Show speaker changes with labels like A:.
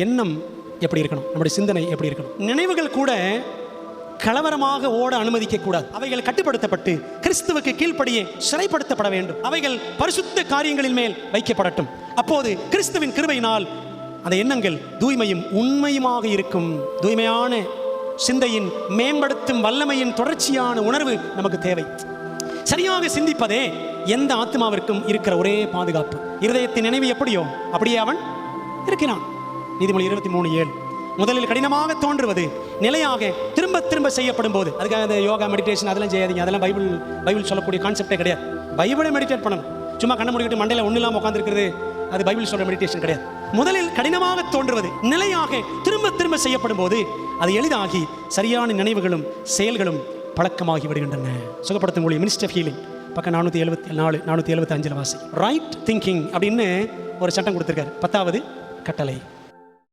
A: எண்ணம் எப்படி இருக்கணும், நம்முடைய சிந்தனை எப்படி இருக்கணும். நினைவுகள் கூட கலவரமாக ஓட அனுமதிக்க கூடாது. அவைகள் கட்டுப்படுத்தப்பட்டு கிறிஸ்துவுக்கு கீழ்ப்படியே சிறைப்படுத்தப்பட வேண்டும். அவைகள் பரிசுத்த காரியங்களின் மேல் வைக்கப்படட்டும். அப்போது கிறிஸ்துவின் கிருபையினால் அந்த எண்ணங்கள் தூய்மையும் உண்மையுமாக இருக்கும். தூய்மையான சிந்தையின் மேம்படுத்தும் வல்லமையின் தொடர்ச்சியான உணர்வு நமக்கு தேவை. சரியாக சிந்திப்பதே எந்த ஆத்மாவிற்கும் இருக்கிற ஒரே பாதுகாப்பு. இருதயத்தின் நினைவு எப்படியோ அப்படியே அவன் இருக்கிறான். நீதிமொழி 23:7. முதலில் கடினமாக தோன்றுவது நிலையாக திரும்ப திரும்ப செய்யப்படும் போது, அதுக்காக இந்த யோகா மெடிடேஷன் அதெல்லாம் செய்யாதீங்க. அதெல்லாம் பைபிள் சொல்லக்கூடிய கான்செப்டே கிடையாது. பைபிளை மெடிடேட் பண்ணணும். சும்மா கண்ணை மூடிக்கிட்டு மண்டையில் ஒன்றும் இல்லாமல் உட்காந்துருக்கிறது அது பைபிள் சொல்ற மெடிடேஷன் கிடையாது. முதலில் கடினமாக தோன்றுவது நிலையாக திரும்ப திரும்ப செய்யப்படும் போது அது எளிதாகி சரியான நினைவுகளும் செயல்களும் பழக்கமாகி விடுகின்றன. சுகப்படுத்தும் மொழி மினிஸ்டர் ஆஃப் ஹீலிங் பக்கம் 474 475 வாசி. ரைட் திங்கிங் அப்படின்னு ஒரு சட்டம் கொடுத்திருக்காரு. 10வது கட்டளை.